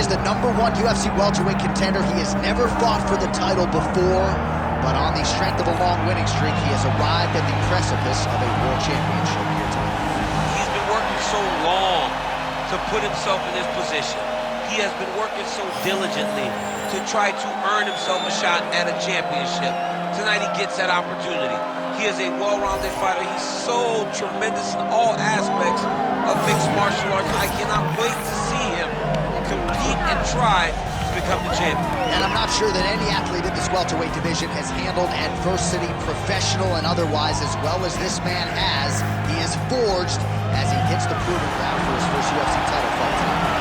is the #1 UFC welterweight contender. He has never fought for the title before, but on the strength of a long winning streak, he has arrived at the precipice of a world championship here tonight. He's been working so long to put himself in this position. He has been working so diligently to try to earn himself a shot at a championship. Tonight he gets that opportunity. He is a well-rounded fighter. He's so tremendous in all aspects of mixed martial arts. I cannot wait to see him compete and try to become the champion. And I'm not sure that any athlete in this welterweight division has handled adversity, professional and otherwise, as well as this man has. He is forged as he hits the proving ground for his first UFC title fight tonight.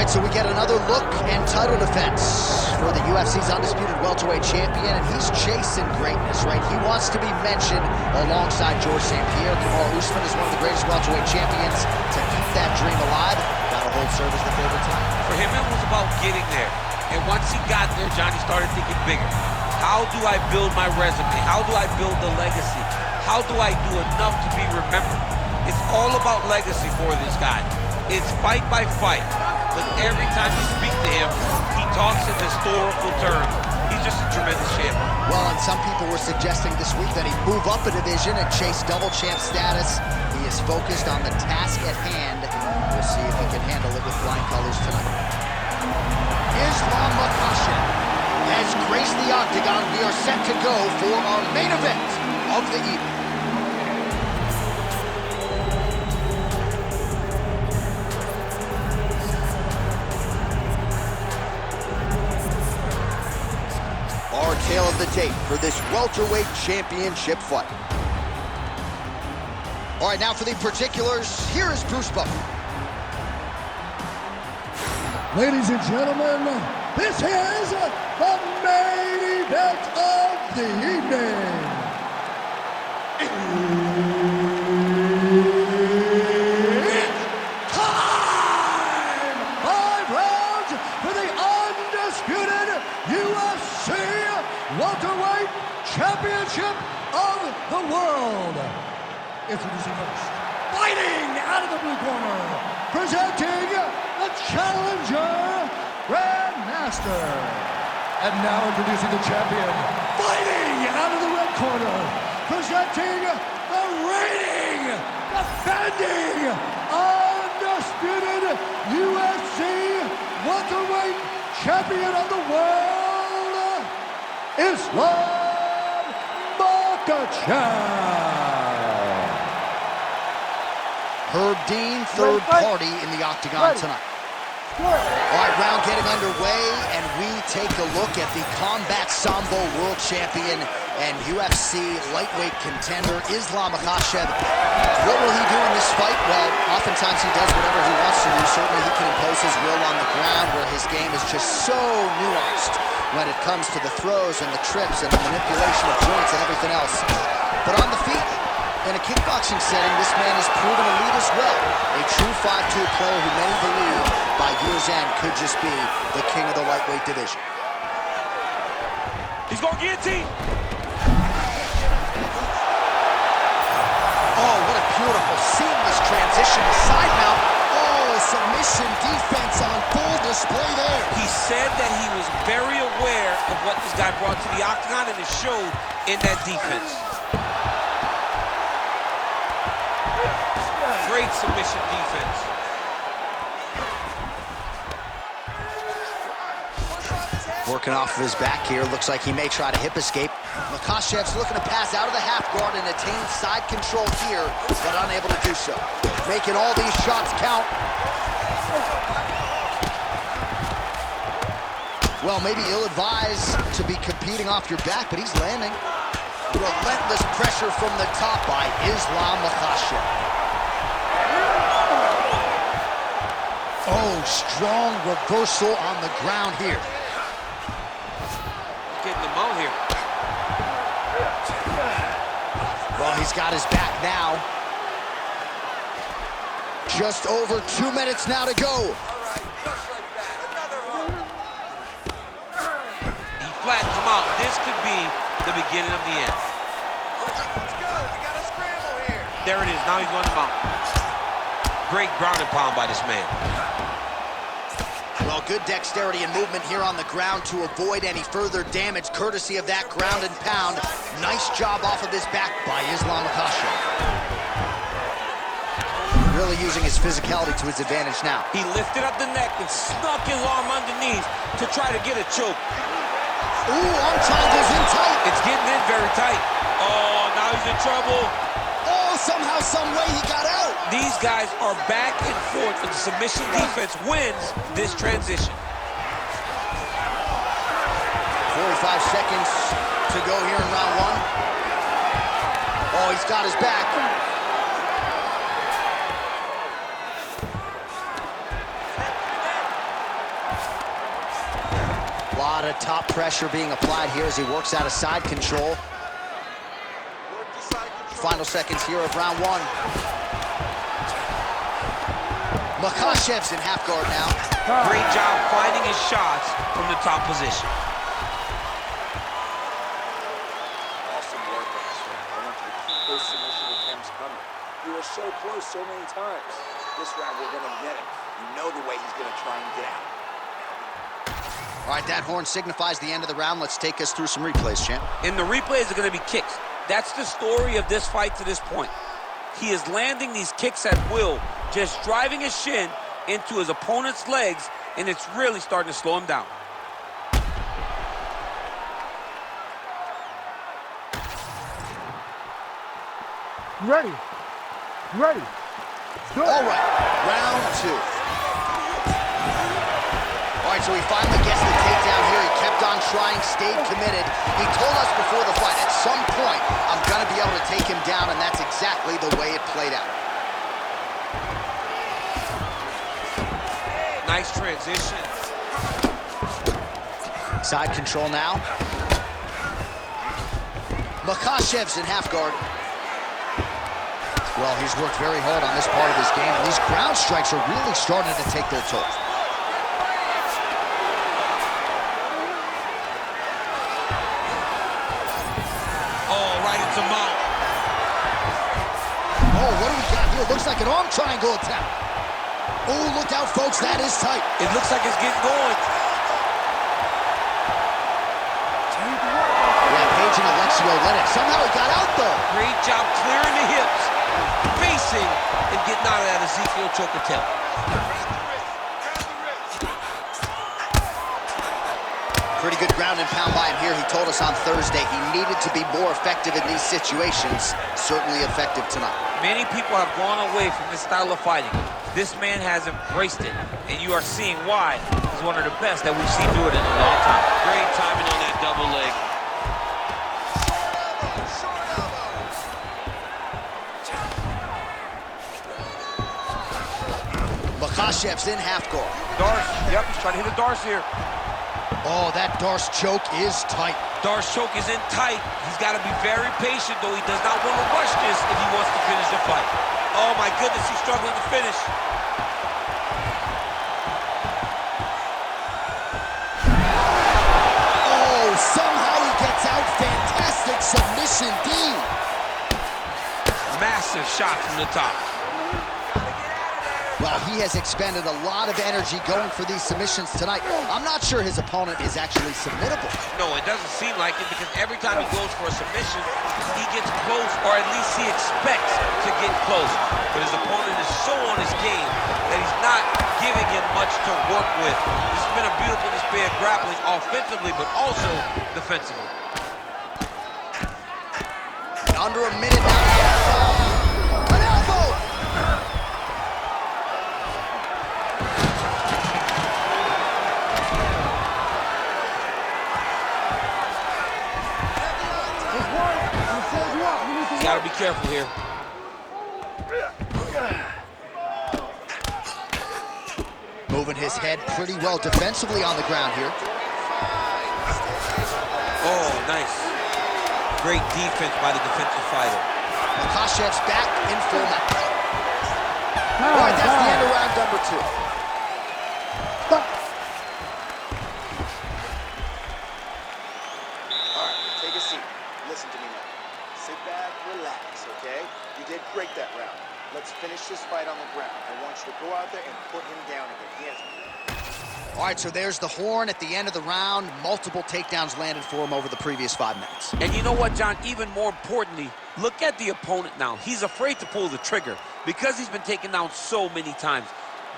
So we get another look and title defense for the UFC's undisputed welterweight champion, and he's chasing greatness, right? He wants to be mentioned alongside George St. Pierre. Kamaru Usman is one of the greatest welterweight champions. To keep that dream alive, gotta hold serve as the favorite tonight. For him, it was about getting there. And once he got there, Johnny started thinking bigger. How do I build my resume? How do I build the legacy? How do I do enough to be remembered? It's all about legacy for this guy. It's fight by fight. But every time you speak to him, he talks in historical terms. He's just a tremendous champion. Well, and some people were suggesting this week that he move up a division and chase double champ status. He is focused on the task at hand. We'll see if he can handle it with flying colors tonight. Islam Makhachev has graced the octagon. We are set to go for our main event of the evening. Our tale of the tape for this welterweight championship fight. All right, now for the particulars, here is Bruce Buffer. Ladies and gentlemen, this is the main event of the evening. It's time! 5 rounds for the undisputed UFC welterweight championship of the world. Introducing first, fighting out of the blue corner, presenting the challenger, Grandmaster. And now introducing the champion, fighting out of the red corner, presenting the reigning, defending, undisputed UFC welterweight champion of the world, Islam Makhachev. Herb Dean, third party in the octagon tonight. All right, round getting underway, and we take a look at the Combat Sambo world champion and UFC lightweight contender, Islam Makhachev. What will he do in this fight? Well, oftentimes he does whatever he wants to do. Certainly he can impose his will on the ground, where his game is just so nuanced when it comes to the throws and the trips and the manipulation of joints and everything else. But on the feet, in a kickboxing setting, this man has proven elite as well. A true 5'2" player who many believe by year's end could just be the king of the lightweight division. He's going guillotine. Oh, what a beautiful, seamless transition to side mount. Oh, submission defense on full display there. He said that he was very aware of what this guy brought to the octagon, and it showed in that defense. Great submission defense. Working off of his back here. Looks like he may try to hip escape. Makhachev's looking to pass out of the half guard and attain side control here, but unable to do so. Making all these shots count. Well, maybe ill-advised to be competing off your back, but he's landing. Relentless pressure from the top by Islam Makhachev. Oh, strong reversal on the ground here. Getting them out here. Well, he's He's got his back now. Just over 2 minutes now to go. He flattens him out. This could be the beginning of the end. Let's go. We got a scramble here. There it is. Now he's going to mount. Great ground and pound by this man. Well, good dexterity and movement here on the ground to avoid any further damage, courtesy of that ground and pound. Nice job off of his back by Islam Makhachev. Really using his physicality to his advantage now. He lifted up the neck and snuck his arm underneath to try to get a choke. Ooh, arm triangle's in tight. It's getting in very tight. Oh, now he's in trouble. Oh, somehow, some way he got out. These guys are back and forth, and the submission defense wins this transition. 45 seconds to go here in round one. Oh, he's got his back. A lot of top pressure being applied here as he works out of side control. Final seconds here of round one. Makhachev's in half guard now. Great job finding his shots from the top position. Awesome work, Master. I want you to keep those submission attempts coming. You were so close so many times. This round, we're going to get him. You know the way he's going to try and get out. All right, that horn signifies the end of the round. Let's take us through some replays, champ. And the replays are going to be kicks. That's the story of this fight to this point. He is landing these kicks at will, just driving his shin into his opponent's legs, and it's really starting to slow him down. Ready. Ready. Go. All right, round two. All right, so he finally gets the takedown here. He kept on trying, stayed committed. He told us before the fight, at some point, I'm going to be able to take him down, and that's exactly the way it played out. Nice transition. Side control now. Makhachev's in half guard. Well, he's worked very hard on this part of his game, and these ground strikes are really starting to take their toll. Oh, right into mount. Oh, what do we got here? Looks like an arm triangle attempt. Oh, look out, folks. That is tight. It looks like it's getting going. Yeah, Page and Alexio let it. Somehow he got out, though. Great job clearing the hips, facing, and getting out of that Ezekiel choke attempt. Pretty good ground and pound by him here. He told us on Thursday he needed to be more effective in these situations. Certainly effective tonight. Many people have gone away from this style of fighting. This man has embraced it, and you are seeing why he's one of the best that we've seen do it in a long time. Great timing on that double leg. Makhachev's in half guard. Darce, yep, he's trying to hit a Darce here. Oh, that Darce choke is tight. Darce choke is in tight. He's got to be very patient, though. He does not want to rush this if he wants to finish the fight. Oh, my goodness, he's struggling to finish. Oh, somehow he gets out. Fantastic submission, D. Massive shot from the top. Well, he has expended a lot of energy going for these submissions tonight. I'm not sure his opponent is actually submittable. No, it doesn't seem like it, because every time he goes for a submission, he gets close, or at least he expects to get close. But his opponent is so on his game that he's not giving him much to work with. This has been a beautiful display of grappling offensively, but also defensively. Under a minute now. An elbow! Gotta be careful here. Moving his head pretty well defensively on the ground here. Oh, nice. Great defense by the defensive fighter. Makhachev's back in full mount. All right, that's the end of round number 2. Stop. All right, take a seat. Listen to me now. Sit back, relax, okay? You did great that round. Let's finish this fight on the ground. I want you to go out there and put him down again. He has... All right, so there's the horn at the end of the round. Multiple takedowns landed for him over the previous 5 minutes. And you know what, John? Even more importantly, look at the opponent now. He's afraid to pull the trigger because he's been taken down so many times.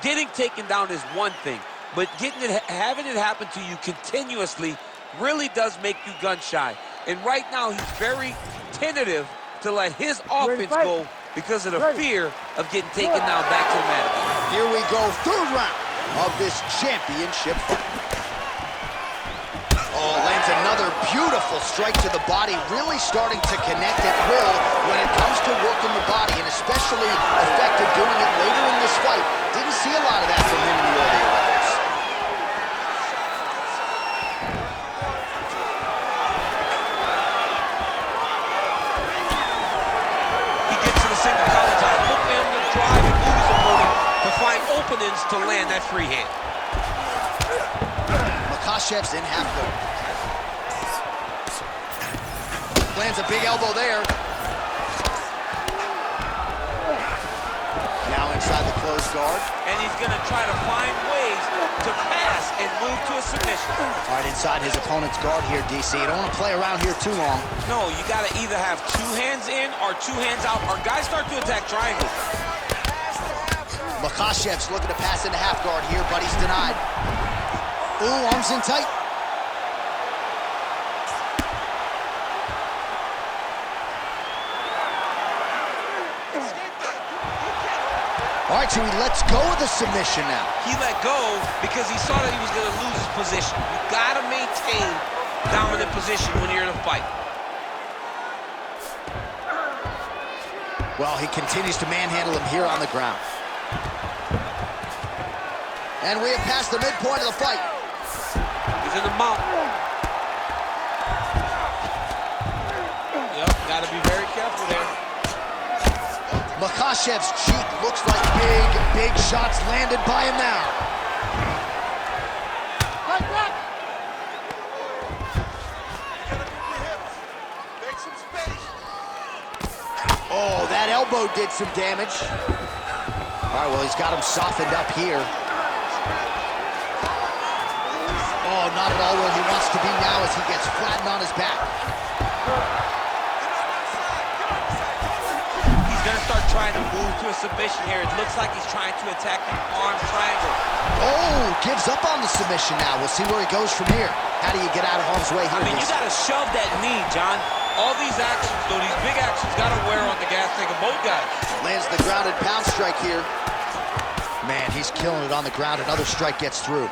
Getting taken down is one thing, but having it happen to you continuously really does make you gun shy. And right now, he's very tentative to let his offense go because of the fear of getting taken down back to the mat again. Here we go, 3rd round of this championship fight. Oh, lands another beautiful strike to the body, really starting to connect at will when it comes to working the body, and especially effective doing it later in this fight. Didn't see a lot of that from him in the earlier rounds. He gets to the single collar tie. Look for him to drive and move his opponent to find openings to land that free hand. Makhachev's in half guard. Lands a big elbow there. Now inside the closed guard. And he's going to try to find ways to pass and move to a submission. All right, inside his opponent's guard here, DC. You don't want to play around here too long. No, you got to either have 2 hands in or 2 hands out, or guys start to attack triangles. Makhachev's looking to pass into half guard here, but he's denied. Ooh, arms in tight. All right, so he lets go of the submission now. He let go because he saw that he was going to lose his position. You got to maintain dominant position when you're in a fight. Well, he continues to manhandle him here on the ground. And we have passed the midpoint of the fight. He's in the mount. Yep, got to be very careful there. Makhachev's cheek looks like big shots landed by him now. Oh, that elbow did some damage. All right, well, he's got him softened up here. Oh, not at all where he wants to be now as he gets flattened on his back. Start trying to move to a submission here. It looks like he's trying to attack an arm triangle. Oh, gives up on the submission now. We'll see where he goes from here. How do you get out of harm's way here? I mean, you got to shove that knee, John. All these actions, though, these big actions, got to wear on the gas tank of both guys. Lands the grounded pound strike here. Man, he's killing it on the ground. Another strike gets through.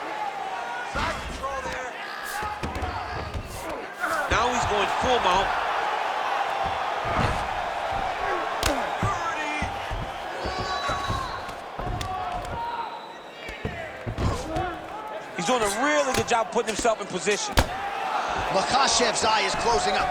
Now he's going full mount. He's doing a really good job putting himself in position. Makhachev's eye is closing up.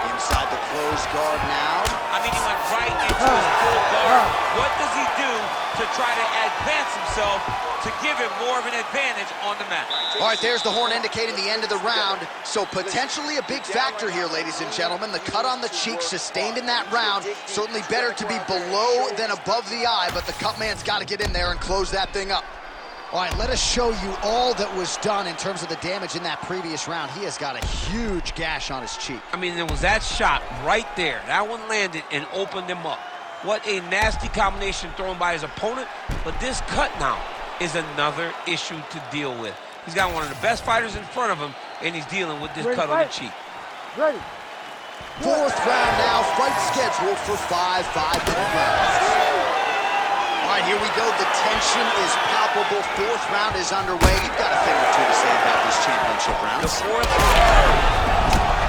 Inside the closed guard now. I mean, he went right into his full guard. What does he do to try to advance himself to give him more of an advantage on the mat? All right, there's the horn indicating the end of the round. So potentially a big factor here, ladies and gentlemen. The cut on the cheek sustained in that round. Certainly better to be below than above the eye, but the cut man's got to get in there and close that thing up. All right, let us show you all that was done in terms of the damage in that previous round. He has got a huge gash on his cheek. I mean, there was that shot right there. That one landed and opened him up. What a nasty combination thrown by his opponent. But this cut now is another issue to deal with. He's got one of the best fighters in front of him, and he's dealing with this cut on the cheek. Ready. 4th round now, fight scheduled for 5 5-minute rounds. All right, here we go. The tension is palpable. 4th round is underway. You've got a thing or two to say about these championship rounds. The 4th round.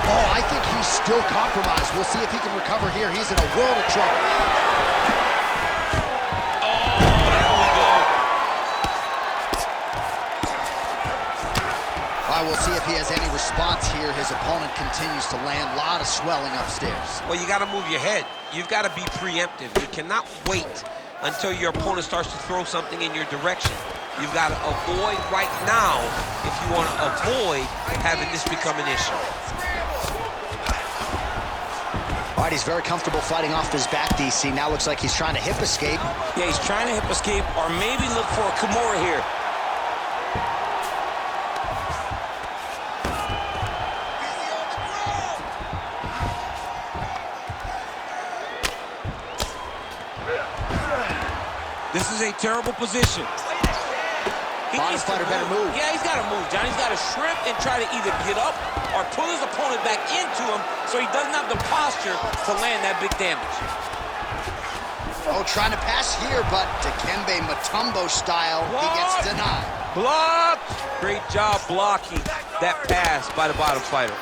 Oh, I think he's still compromised. We'll see if he can recover here. He's in a world of trouble. Oh, there we go. All right, we'll see if he has any response here. His opponent continues to land. A lot of swelling upstairs. Well, you got to move your head. You've got to be preemptive. You cannot wait until your opponent starts to throw something in your direction. You've got to avoid right now if you want to avoid having this become an issue. All right, he's very comfortable fighting off his back, DC. Now looks like he's trying to hip escape. Yeah, he's trying to hip escape or maybe look for a Kimura here. This is a terrible position. Modern fighter better move. Yeah, he's got to move, John. He's got to shrimp and try to either get up or pull his opponent back into him so he doesn't have the posture to land that big damage. Oh, trying to pass here, but Dikembe Mutombo style, he gets denied. Blocked! Great job blocking that pass by the bottom fighter.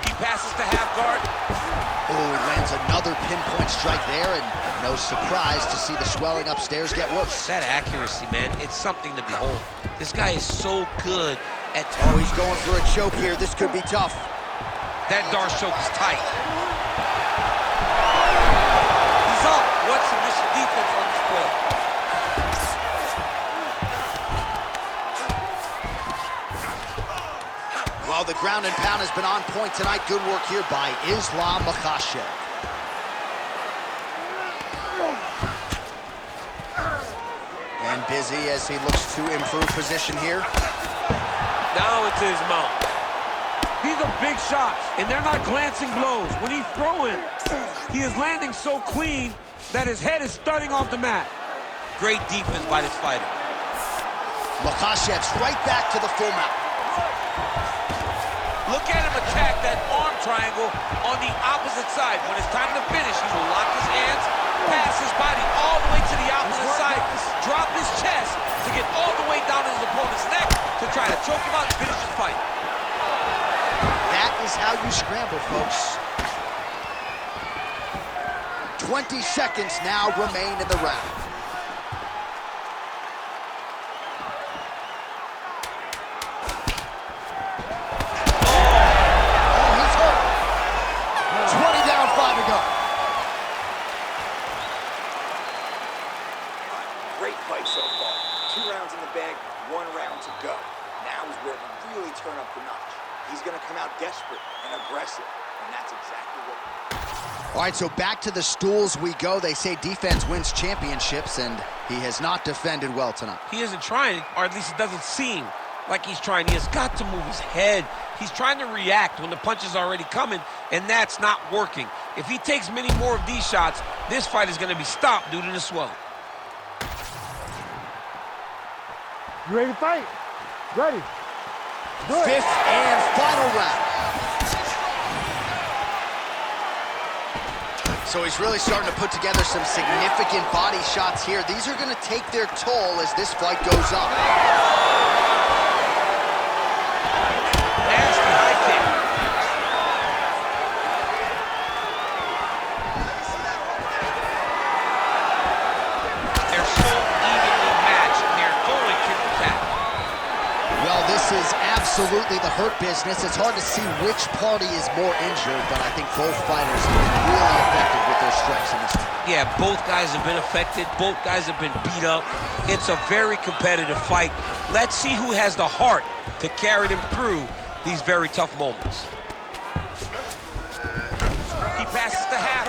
He passes to half guard. Oh, he lands another pinpoint strike there, and no surprise to see the swelling upstairs get worse. That accuracy, man, it's something to behold. This guy is so good at... Oh, he's going for a choke here. This could be tough. That Darce choke is tight. He's up. What submission defense on display? Well, the ground and pound has been on point tonight. Good work here by Islam Makhachev. And busy as he looks to improve position here. Now into his mouth. These are big shots, and they're not glancing blows. When he's throwing, he is landing so clean that his head is starting off the mat. Great defense by this fighter. Makhachev's right back to the full mount. Look at him attack that arm triangle on the opposite side. When it's time to finish, he will lock his hands, pass his body all the way to the opposite side, drop his chest to get all the way down to his opponent's neck to try to choke him out and finish his fight. That is how you scramble, folks. 20 seconds now remain in the round. Oh, he's hurt. 20 down, 5 to go. Great fight so far. 2 rounds in the bag, 1 round to go. Now is where we really turn up the notch. He's going to come out desperate and aggressive, and that's exactly what... All right, so back to the stools we go. They say defense wins championships, and he has not defended well tonight. He isn't trying, or at least it doesn't seem like he's trying. He has got to move his head. He's trying to react when the punch is already coming, and that's not working. If he takes many more of these shots, this fight is going to be stopped due to the swelling. You ready to fight? Ready. Good. 5th and final round. So he's really starting to put together some significant body shots here. These are going to take their toll as this fight goes on. Nasty high kick. They're so evenly matched, and they're going to attack. Well, this is absolutely the hurt business. It's hard to see which party is more injured, but I think both fighters have been really effective with their strikes in this one. Yeah, both guys have been affected. Both guys have been beat up. It's a very competitive fight. Let's see who has the heart to carry them through these very tough moments. He passes to half.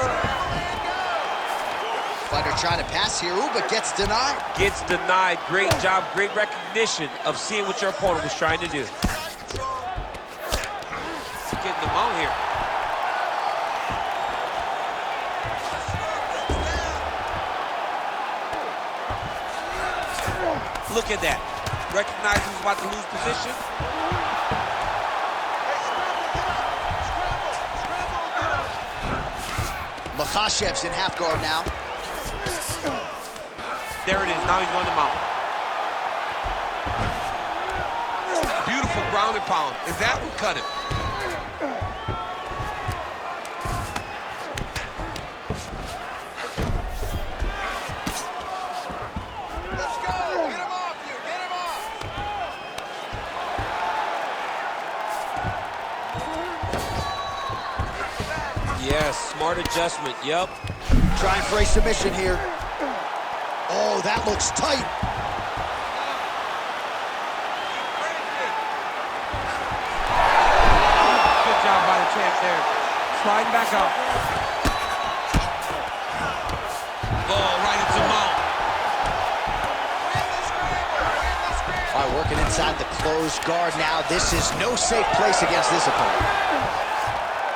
Fighter trying to pass here, ooh, but gets denied. Gets denied. Great job, great recognition of seeing what your opponent was trying to do. Getting them out here. Look at that. Recognize he's about to lose position. Makhachev's in half guard now. There it is. Now he's on the mount. Beautiful ground and pound. And that would cut him. Smart adjustment, yep. Trying for a submission here. Oh, that looks tight. Good job by the champ there. Sliding back up. Oh, right into mount. All right, working inside the closed guard now. This is no safe place against this opponent.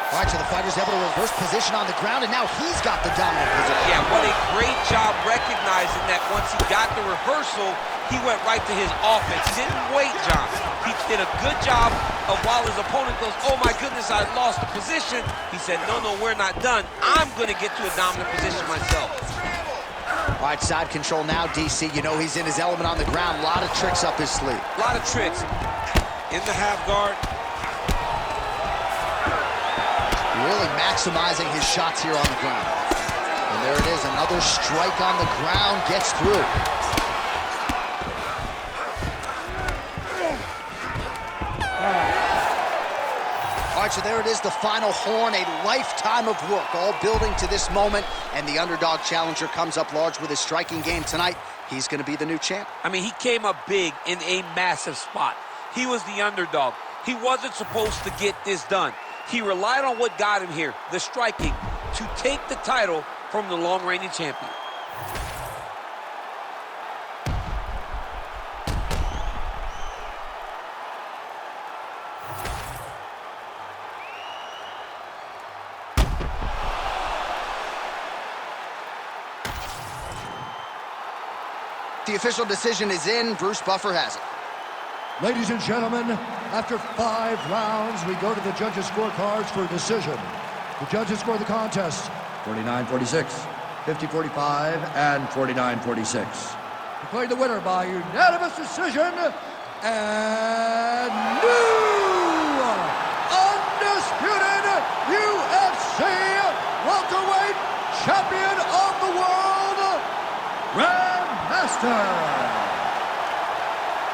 All right, so the fighter's able to reverse position on the ground, and now he's got the dominant position. Yeah, what a great job recognizing that once he got the reversal, he went right to his offense. He didn't wait, John. He did a good job of while his opponent goes, oh my goodness, I lost the position. He said, no, we're not done. I'm going to get to a dominant position myself. All right, side control now, DC. You know he's in his element on the ground. A lot of tricks up his sleeve. A lot of tricks. In the half guard. Really maximizing his shots here on the ground. And there it is, another strike on the ground, gets through. All right, so there it is, the final horn, a lifetime of work, all building to this moment, and the underdog challenger comes up large with his striking game tonight. He's going to be the new champ. I mean, he came up big in a massive spot. He was the underdog. He wasn't supposed to get this done. He relied on what got him here, the striking, to take the title from the long-reigning champion. The official decision is in. Bruce Buffer has it. Ladies and gentlemen, after 5 rounds, we go to the judges' scorecards for a decision. The judges score the contest 49-46, 50-45, and 49-46. Declared the winner by unanimous decision, and new undisputed UFC welterweight champion of the world, Grandmaster.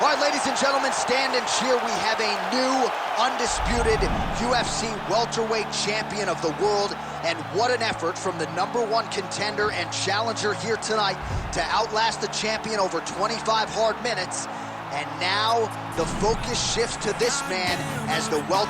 All right, ladies and gentlemen, stand and cheer. We have a new, undisputed UFC welterweight champion of the world. And what an effort from the #1 contender and challenger here tonight to outlast the champion over 25 hard minutes. And now the focus shifts to this man as the welterweight